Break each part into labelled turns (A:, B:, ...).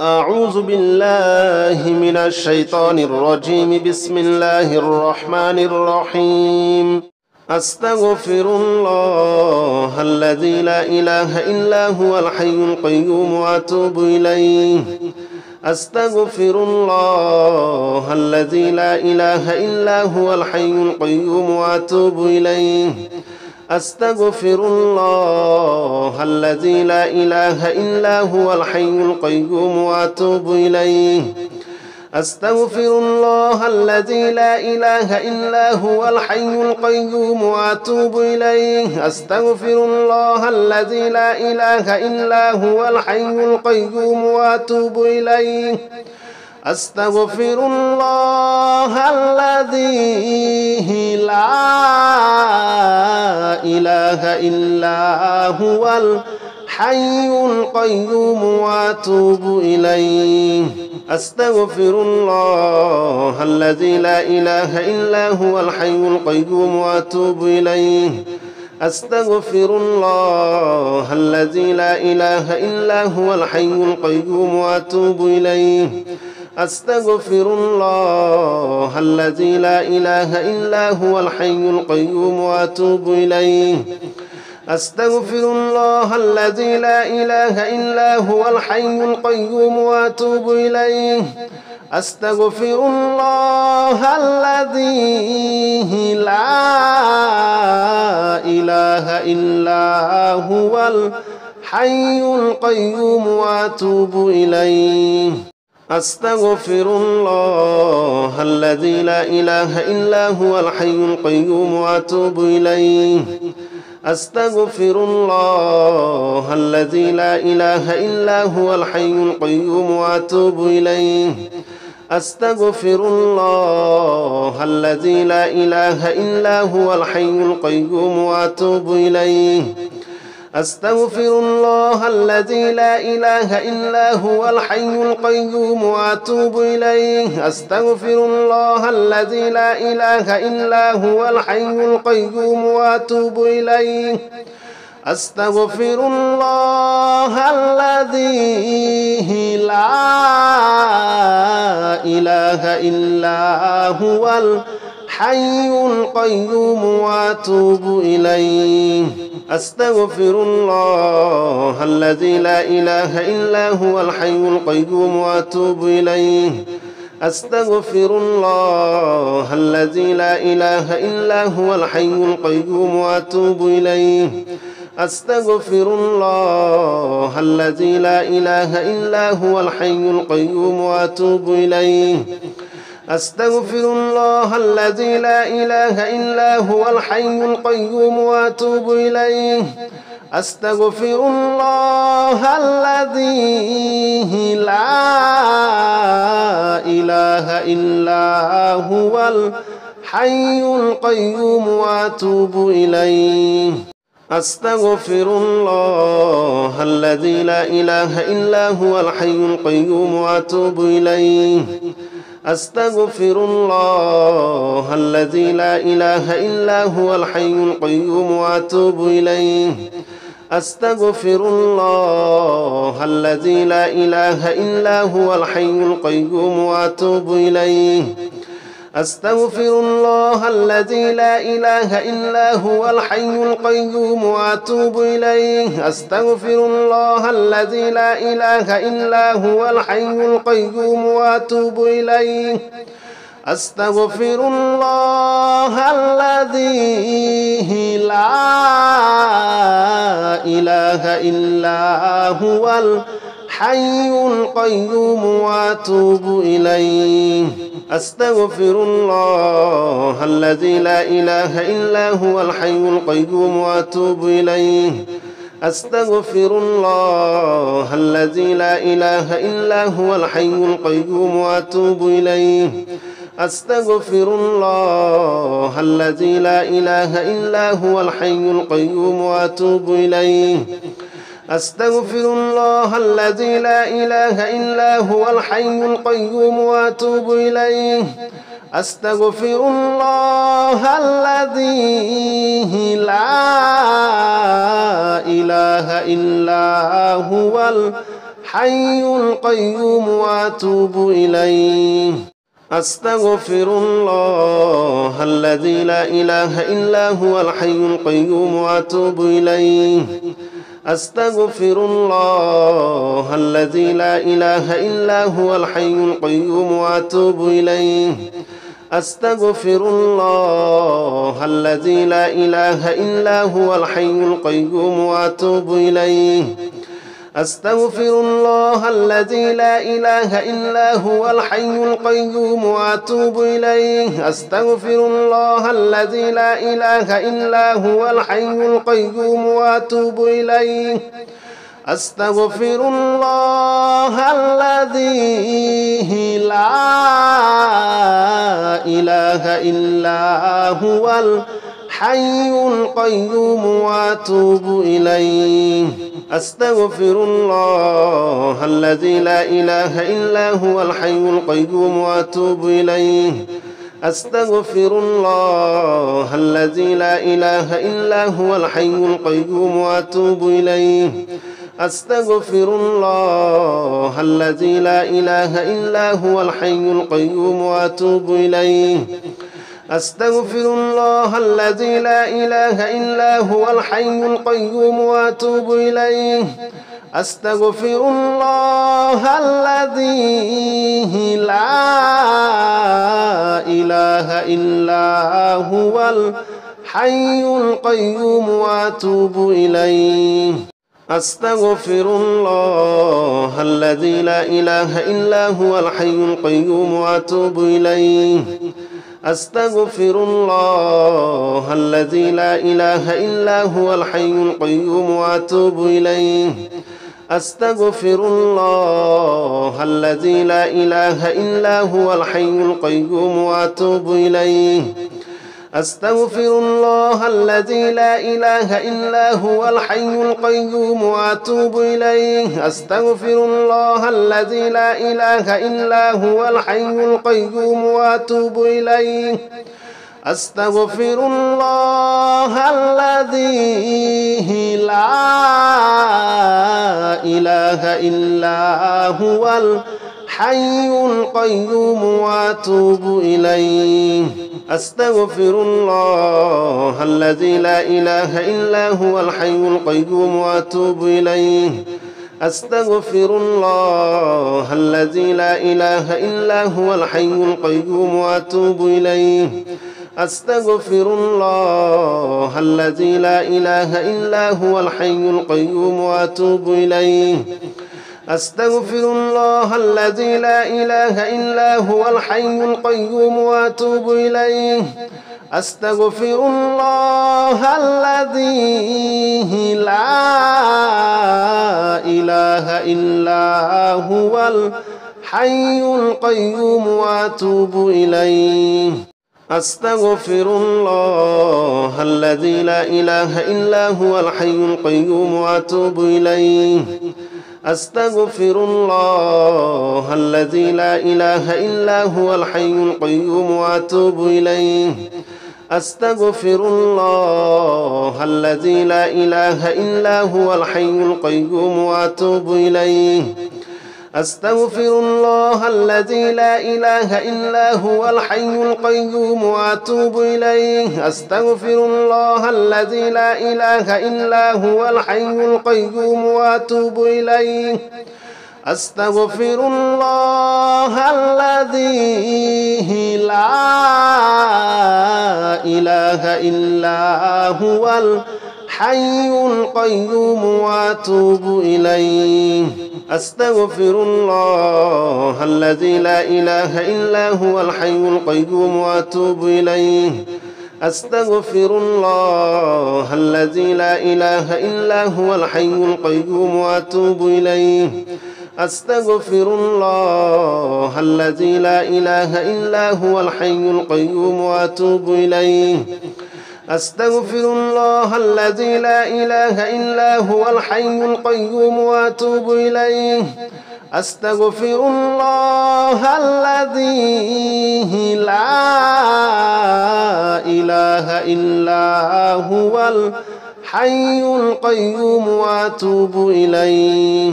A: أعوذ بالله من الشيطان الرجيم. بسم الله الرحمن الرحيم. أستغفر الله الذي لا إله إلا هو الحي القيوم وأتوب إليه. أستغفر الله الذي لا إله إلا هو الحي القيوم وأتوب إليه. أستغفر الله الذي لا إله إلا هو الحي القيوم وأتوب إليه. أستغفر الله الذي لا إله إلا هو الحي القيوم وأتوب إليه. أستغفر الله الذي لا إله إلا هو الحي القيوم وأتوب إليه. أستغفر الله الذي لا إله إلا هو الحي القيوم وأتوب إليه. أستغفر الله الذي لا إله إلا هو الحي القيوم وأتوب إليه. أستغفر الله الذي لا إله إلا هو الحي القيوم وأتوب إليه. أستغفر الله الذي لا إله إلا هو الحي القيوم وأتوب إليه. أستغفر الله الذي لا إله إلا هو الحي القيوم وأتوب إليه. أستغفر الله الذي لا إله إلا هو الحي القيوم وأتوب إليه. أستغفر الله الذي لا إله إلا هو الحي القيوم وأتوب إليه. أستغفر الله الذي لا إله إلا هو الحي القيوم وأتوب إليه. أستغفر الله الذي لا إله إلا هو الحي القيوم وأتوب إليه. أستغفر الله الذي لا إله إلا هو الحي القيوم وأتوب إليه. أستغفر الله الذي لا إله إلا هو الحي القيوم وأتوب إليه. أستغفر الله الذي لا إله إلا هو الحي القيوم وأتوب إليه. أستغفر الله الذي لا إله إلا هو الحي القيوم وأتوب إليه. أستغفر الله الذي لا إله إلا هو الحي القيوم وأتوب إليه. أستغفر الله الذي لا إله إلا هو الحي القيوم وأتوب إليه. أستغفر الله الذي لا إله إلا هو الحي القيوم وأتوب إليه. أستغفر الله الذي لا إله إلا هو الحي القيوم وأتوب إليه. أستغفر الله الذي لا إله إلا هو الحي القيوم وأتوب إليه. أستغفر الله الذي لا إله إلا هو الحي القيوم وأتوب إليه. أستغفر الله الذي لا إله إلا هو الحي القيوم وأتوب إليه. أستغفر الله الذي لا إله إلا هو الحي القيوم وأتوب إليه. أستغفر الله الذي لا إله إلا هو الحي القيوم وأتوب إليه. أستغفر الله الذي لا إله إلا هو الحي القيوم وأتوب إليه. أستغفر الله الذي لا إله إلا هو الحي القيوم وأتوب إليه. أستغفر الله الذي لا إله إلا هو الحي القيوم وأتوب إليه. أستغفر الله الذي لا إله إلا هو الحي القيوم وأتوب إليه. أستغفر الله الذي لا إله إلا هو الحي القيوم وأتوب إليه. أستغفر الله الذي لا إله إلا هو الحي القيوم وأتوب إليه أستغفر الله الذي لا إله إلا هو الحي القيوم وأتوب إليه أستغفر الله الذي لا إله إلا هو الحي القيوم وأتوب إليه أستغفر الله الذي لا إله إلا هو الحي القيوم وأتوب إليه أستغفر الله الذي لا إله إلا هو الحي القيوم وأتوب إليه أستغفر الله الذي لا إله إلا هو الحي القيوم وأتوب إليه أستغفر الله الذي لا إله إلا هو الحي القيوم وأتوب إليه أستغفر الله الذي لا إله إلا هو الحي القيوم وأتوب إليه أستغفر الله الذي لا إله إلا هو الحي القيوم وأتوب إليه أستغفر الله الذي لا إله إلا هو الحي القيوم وأتوب إليه أستغفر الله الذي لا إله إلا هو الحي القيوم وأتوب إليه أستغفر الله الذي لا إله إلا هو الحي القيوم وأتوب إليه أستغفر الله الذي لا إله إلا هو الحي القيوم وأتوب إليه أستغفر الله الذي لا إله إلا هو الحي القيوم وأتوب إليه أستغفر الله الذي لا إله إلا هو الحي القيوم وأتوب إليه أستغفر الله الذي لا إله إلا هو الحي القيوم وأتوب إليه أستغفر الله الذي لا إله إلا هو الحي القيوم وأتوب إليه أستغفر الله الذي لا إله إلا هو الحي القيوم وأتوب إليه أستغفر الله الذي لا إله إلا هو الحي القيوم وأتوب إليه أستغفر الله الذي لا إله إلا هو الحي القيوم وأتوب إليه أستغفر الله الذي لا إله إلا هو الحي القيوم وأتوب إليه أستغفر الله الذي لا إله إلا هو الحي القيوم وأتوب إليه أستغفر الله الذي لا إله إلا هو الحي القيوم وأتوب إليه أستغفر الله الذي لا إله إلا هو الحي القيوم وأتوب إليه أستغفر الله الذي لا إله إلا هو الحي القيوم وأتوب إليه أستغفر الله الذي لا إله إلا هو الحي القيوم وأتوب إليه أستغفر الله الذي لا إله إلا هو الحي القيوم وأتوب إليه أستغفر الله الذي لا إله إلا هو الحي القيوم وأتوب إليه أستغفر الله الذي لا إله إلا هو الحي القيوم وأتوب إليه أستغفر الله الذي لا إله إلا هو الحي القيوم وأتوب إليه أستغفر الله الذي لا إله إلا هو الحي القيوم وأتوب إليه أستغفر الله الذي لا إله إلا هو الحي القيوم وأتوب إليه أستغفر الله الذي لا إله إلا هو الحي القيوم وأتوب إليه أستغفر الله الذي لا إله إلا هو الحي القيوم وأتوب إليه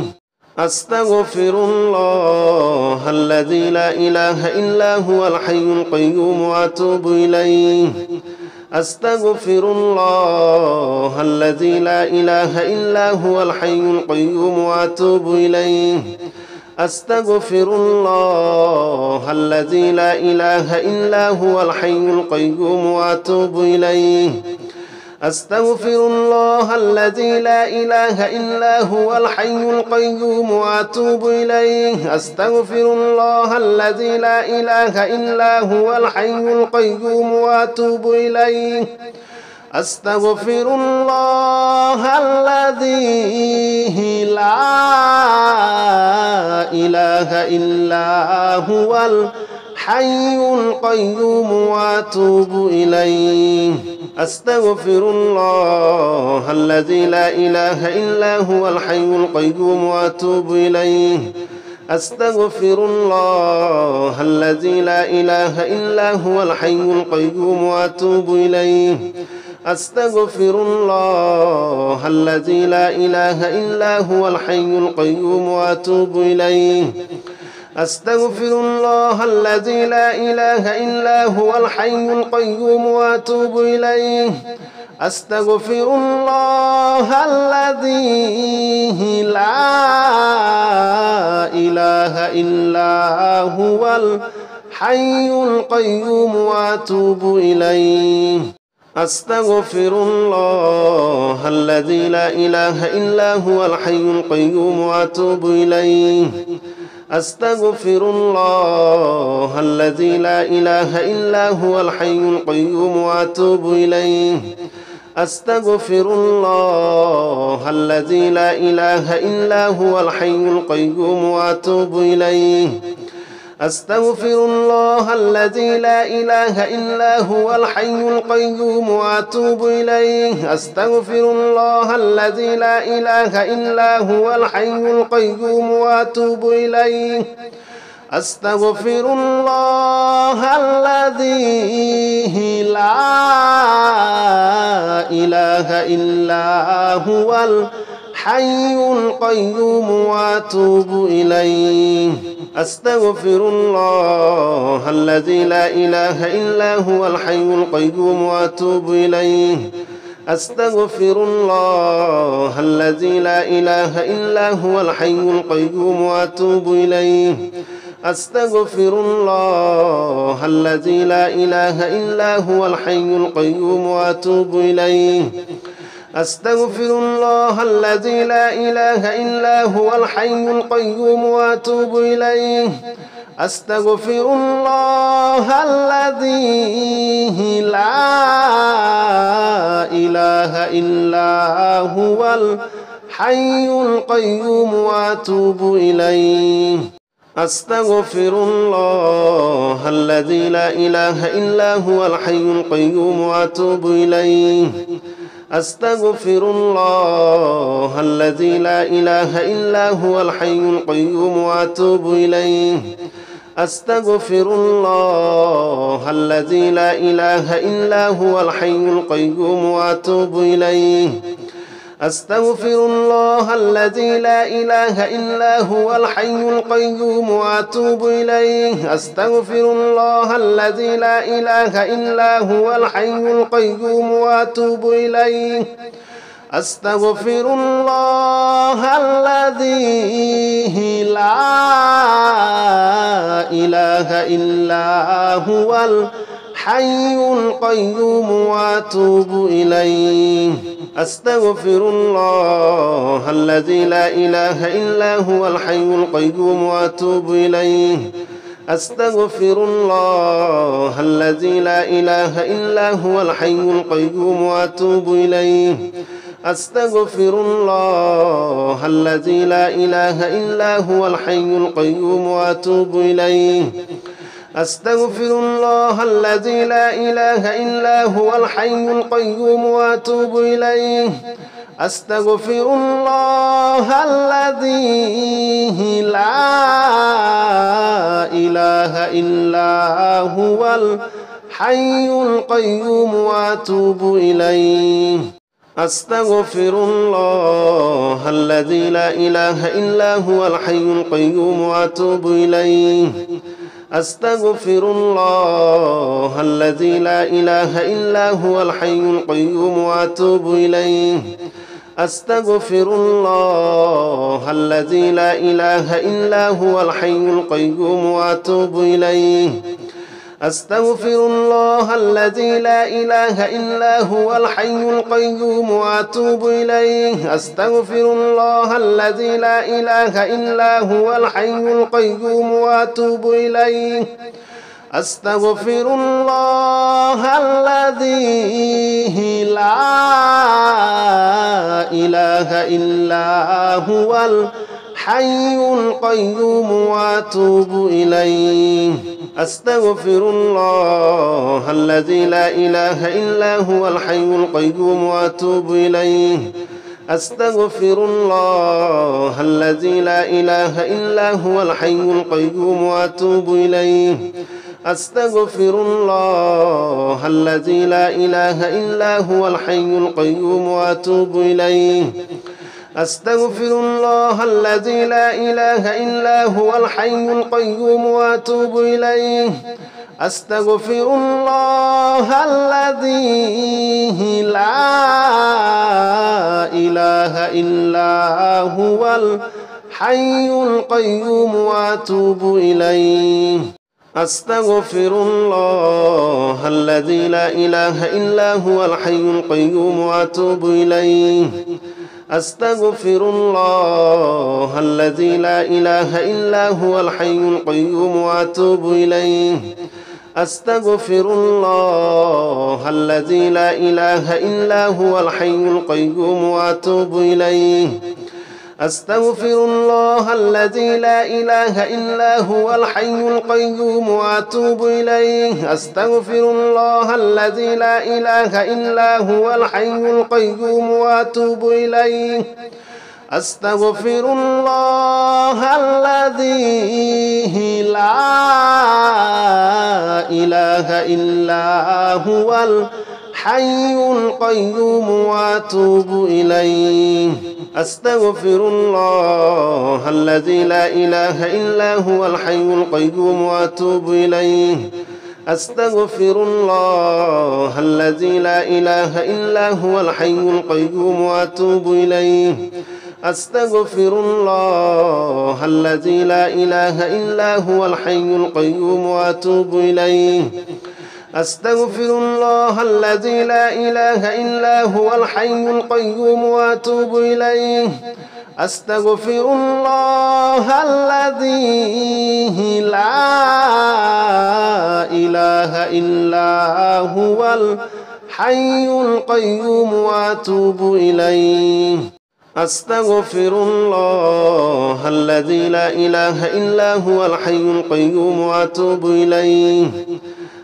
A: أستغفر الله الذي لا إله إلا هو الحي القيوم وأتوب إليه أستغفر الله الذي لا إله إلا هو الحي القيوم وأتوب إليه أستغفر الله الذي لا إله إلا هو الحي القيوم وأتوب إليه أستغفر الله الذي لا إله إلا هو الحي القيوم وأتوب إليه أستغفر الله الذي لا إله إلا هو الحي القيوم وأتوب إليه أستغفر الله الذي لا إله إلا هو الحي القيوم وأتوب إليه أستغفر الله الذي لا إله إلا هو الحي القيوم وأتوب إليه أستغفر الله الذي لا إله إلا هو الحي القيوم وأتوب إليه أستغفر الله الذي لا إله إلا هو الحي القيوم وأتوب إليه أستغفر الله الذي لا إله إلا هو الحي القيوم وأتوب إليه أستغفر الله الذي لا إله إلا هو الحي القيوم وأتوب إليه أستغفر الله الذي لا إله إلا هو الحي القيوم وأتوب إليه أستغفر الله الذي لا إله إلا هو الحي القيوم وأتوب إليه أستغفر الله الذي لا إله إلا هو الحي القيوم وأتوب إليه أستغفر الله الذي لا إله إلا هو الحي القيوم وأتوب إليه أستغفر الله الذي لا إله إلا هو الحي القيوم وأتوب إليه أستغفر الله الذي لا إله إلا هو الحي القيوم وأتوب إليه أستغفر الله الذي لا إله إلا هو الحي القيوم وأتوب إليه أستغفر الله الذي لا إله إلا هو الحي القيوم وأتوب إليه أستغفر الله الذي لا إله إلا هو الحي القيوم وأتوب إليه أستغفر الله الذي لا إله إلا هو الحي القيوم وأتوب إليه أستغفر الله الذي لا إله إلا هو الحي القيوم وأتوب إليه أستغفر الله الذي لا إله إلا هو الحي القيوم وأتوب إليه أستغفر الله الذي لا إله إلا هو الحي القيوم وأتوب إليه أستغفر الله الذي لا إله إلا هو الحي القيوم وأتوب إليه أستغفر الله الذي لا إله إلا هو الحي القيوم وأتوب إليه أستغفر الله الذي لا إله إلا هو الحي القيوم وأتوب إليه أستغفر الله الذي لا إله إلا هو الحي القيوم وأتوب إليه أستغفر الله الذي لا إله إلا هو الحي القيوم وأتوب إليه أستغفر الله الذي لا إله إلا هو الحي القيوم وأتوب إليه أستغفر الله الذي لا إله إلا هو الحي القيوم وأتوب إليه أستغفر الله الذي لا إله إلا هو الحي القيوم وأتوب إليه أستغفر الله الذي لا إله إلا هو الحي القيوم وأتوب إليه أستغفر الله الذي لا إله إلا هو الحي القيوم وأتوب إليه أستغفر الله الذي لا إله إلا هو الحي القيوم وأتوب إليه أستغفر الله الذي لا إله إلا هو الحي القيوم وأتوب إليه أستغفر الله الذي لا إله إلا هو الحي القيوم وأتوب إليه أستغفر الله الذي لا إله إلا هو الحي القيوم وأتوب إليه أستغفر الله الذي لا إله إلا هو الحي القيوم وأتوب إليه أستغفر الله الذي لا إله إلا هو الحي القيوم وأتوب إليه أستغفر الله الذي لا إله إلا هو الحي القيوم وأتوب إليه أستغفر الله الذي لا إله إلا هو الحي القيوم وأتوب إليه أستغفر الله الذي لا إله إلا هو الحي القيوم وأتوب إليه أستغفر الله الذي لا إله إلا هو الحي القيوم وأتوب إليه أستغفر الله الذي لا إله إلا هو الحي القيوم وأتوب إليه أستغفر الله الذي لا إله إلا هو الحي القيوم وأتوب إليه أستغفر الله الذي لا إله إلا هو الحي القيوم وأتوب إليه أستغفر الله الذي لا إله إلا هو الحي القيوم وأتوب إليه أستغفر الله الذي لا إله إلا هو الحي القيوم وأتوب إليه أستغفر الله الذي لا إله إلا هو الحي القيوم وأتوب إليه أستغفر الله الذي لا إله إلا هو الحي القيوم وأتوب إليه أستغفر الله الذي لا إله إلا هو الحي القيوم وأتوب إليه أستغفر الله الذي لا إله إلا هو الحي القيوم وأتوب إليه أستغفر الله الذي لا إله إلا هو الحي القيوم وأتوب إليه أستغفر الله الذي لا إله إلا هو الحي القيوم وأتوب إليه أستغفر الله الذي لا إله إلا هو الحي القيوم وأتوب إليه أستغفر الله الذي لا إله إلا هو الحي القيوم وأتوب إليه أستغفر الله الذي لا إله إلا هو الحي القيوم وأتوب إليه أستغفر الله الذي لا إله إلا هو الحي القيوم وأتوب إليه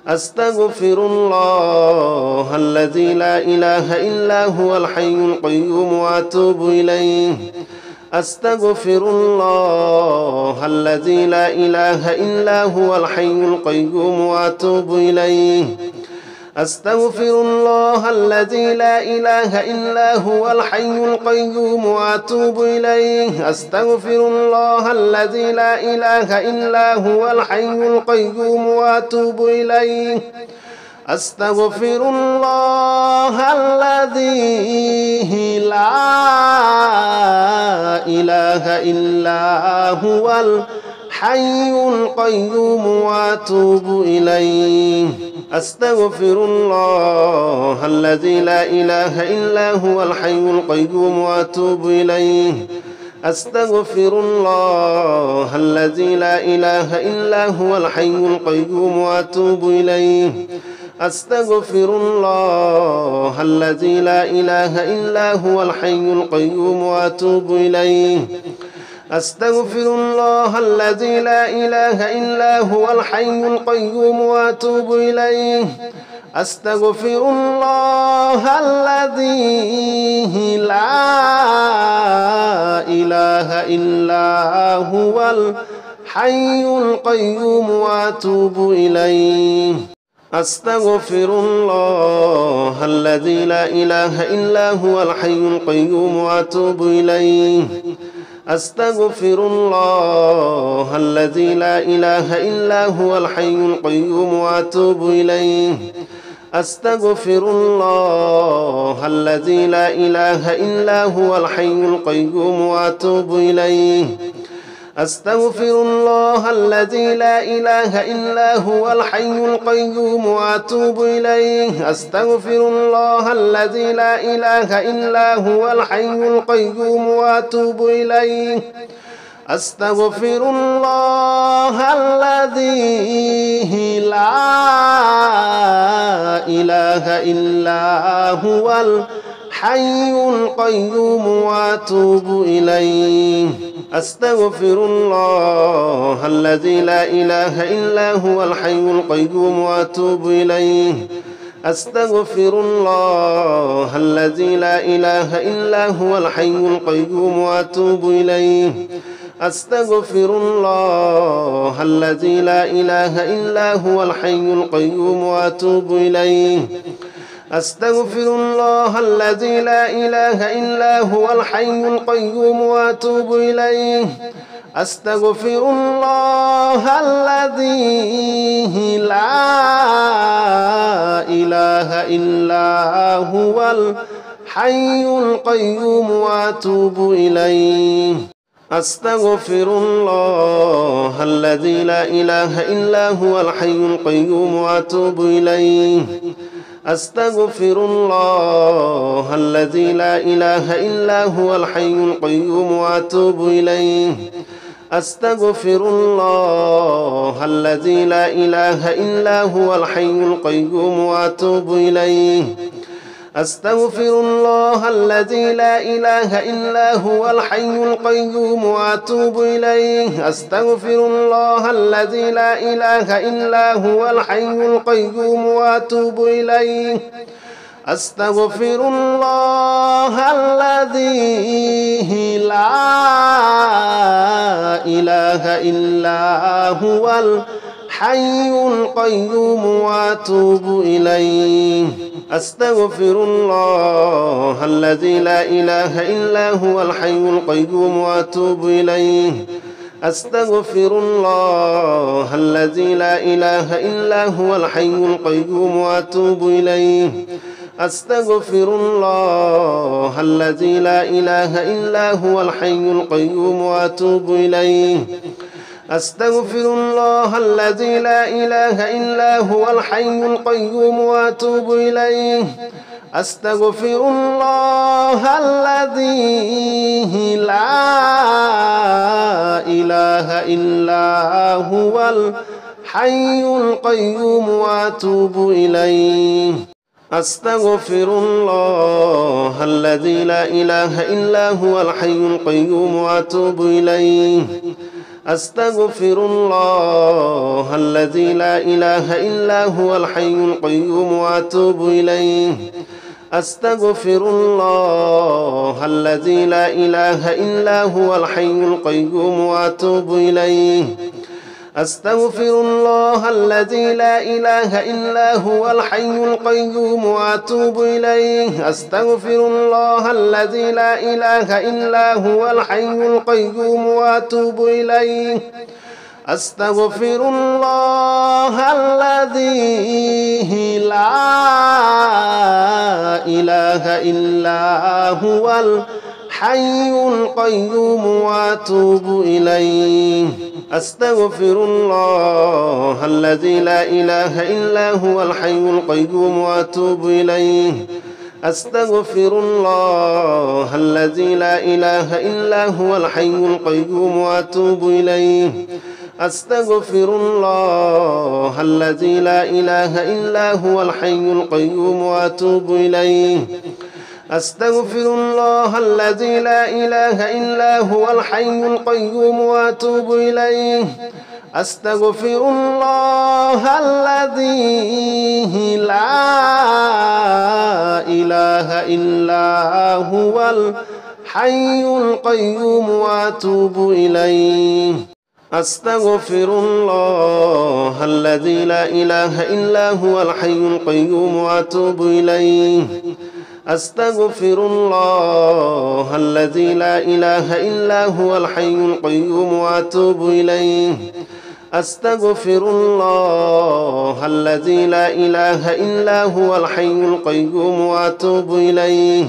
A: أستغفر الله الذي لا إله إلا هو الحي القيوم وأتوب إليه أستغفر الله الذي لا إله إلا هو الحي القيوم وأتوب إليه أستغفر الله الذي لا إله إلا هو الحي القيوم وأتوب إليه أستغفر الله الذي لا إله إلا هو الحي القيوم وأتوب إليه أستغفر الله الذي لا إله إلا هو الحي القيوم وأتوب إليه أستغفر الله الذي لا إله إلا هو الحي القيوم وأتوب إليه أستغفر الله الذي لا إله إلا هو الحي القيوم وأتوب إليه أستغفر الله الذي لا إله إلا هو الحي القيوم وأتوب إليه أستغفر الله الذي لا إله إلا هو الحي القيوم وأتوب إليه أستغفر الله الذي لا إله إلا هو الحي القيوم وأتوب إليه أستغفر الله الذي لا إله إلا هو الحي القيوم وأتوب إليه أستغفر الله الذي لا إله إلا هو الحي القيوم وأتوب إليه أستغفر الله الذي لا إله إلا هو الحي القيوم وأتوب إليه أستغفر الله الذي لا إله إلا هو الحي القيوم وأتوب إليه أستغفر الله الذي لا إله إلا هو الحي القيوم وأتوب إليه أستغفر الله الذي لا إله إلا هو الحي القيوم وأتوب إليه أستغفر الله الذي لا إله إلا هو الحي القيوم وأتوب إليه أستغفر الله الذي لا إله إلا هو الحي القيوم وأتوب إليه أستغفر الله الذي لا إله إلا هو الحي القيوم وأتوب إليه أستغفر الله الذي لا إله إلا هو الحي القيوم وأتوب إليه أستغفر الله الذي لا إله إلا هو الحي القيوم وأتوب إليه أستغفر الله الذي لا إله إلا هو الحي القيوم وأتوب إليه أستغفر الله الذي لا إله إلا هو الحي القيوم وأتوب إليه أستغفر الله الذي لا إله إلا هو الحي القيوم وأتوب إليه أستغفر الله الذي لا إله إلا هو الحي القيوم وأتوب إليه أستغفر الله الذي لا إله إلا هو الحي القيوم وأتوب إليه أستغفر الله الذي لا إله إلا هو الحي القيوم وأتوب إليه أستغفر الله الذي لا إله إلا هو الحي القيوم وأتوب إليه أستغفر الله الذي لا إله إلا هو الحي القيوم وأتوب إليه أستغفر الله الذي لا إله إلا هو الحي القيوم وأتوب إليه أستغفر الله الذي لا إله إلا هو الحي القيوم وأتوب إليه أستغفر الله الذي لا إله إلا هو الحي القيوم وأتوب إليه أستغفر الله الذي لا إله إلا هو الحي القيوم وأتوب إليه أستغفر الله الذي لا إله إلا هو الحي القيوم وأتوب إليه أستغفر الله الذي لا إله إلا هو الحي القيوم وأتوب إليه أستغفر الله الذي لا إله إلا هو الحي القيوم وأتوب إليه أستغفر الله الذي لا إله إلا هو الحي القيوم وأتوب إليه أستغفر الله الذي لا إله إلا هو الحي القيوم وأتوب إليه أستغفر الله الذي لا إله إلا هو الحي القيوم وأتوب إليه أستغفر الله الذي لا إله إلا هو الحي القيوم وأتوب إليه أستغفر الله الذي لا إله إلا هو الحي القيوم وأتوب إليه أستغفر الله الذي لا إله إلا هو الحي القيوم وأتوب إليه أستغفر الله الذي لا إله إلا هو الحي القيوم وأتوب إليه أستغفر الله الذي لا إله إلا هو الحي القيوم وأتوب إليه أستغفر الله الذي لا إله إلا هو الحي القيوم وأتوب إليه أستغفر الله الذي لا إله إلا هو الحي القيوم وأتوب إليه أستغفر الله الذي لا إله إلا هو الحي القيوم وأتوب إليه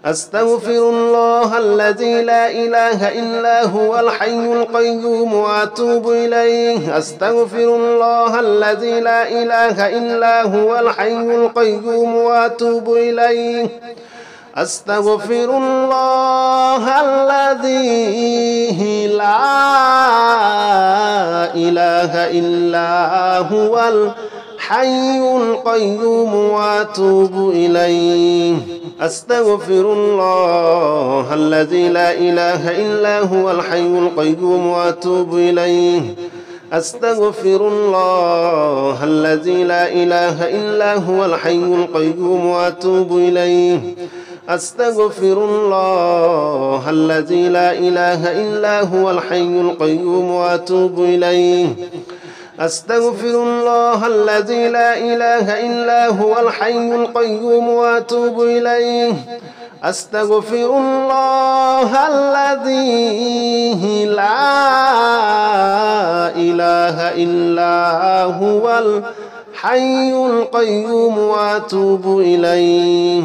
A: أستغفر الله الذي لا إله إلا هو الحي القيوم وأتوب إليه أستغفر الله الذي لا إله إلا هو الحي القيوم وأتوب إليه أستغفر الله الذي لا إله إلا هو الحي القيوم وأتوب إليه أستغفر الله الذي لا إله إلا هو الحي القيوم وأتوب إليه أستغفر الله الذي لا إله إلا هو الحي القيوم وأتوب إليه أستغفر الله الذي لا إله إلا هو الحي القيوم وأتوب إليه أستغفر الله الذي لا إله إلا هو الحي القيوم وأتوب إليه أستغفر الله الذي لا إله إلا هو الحي القيوم وأتوب إليه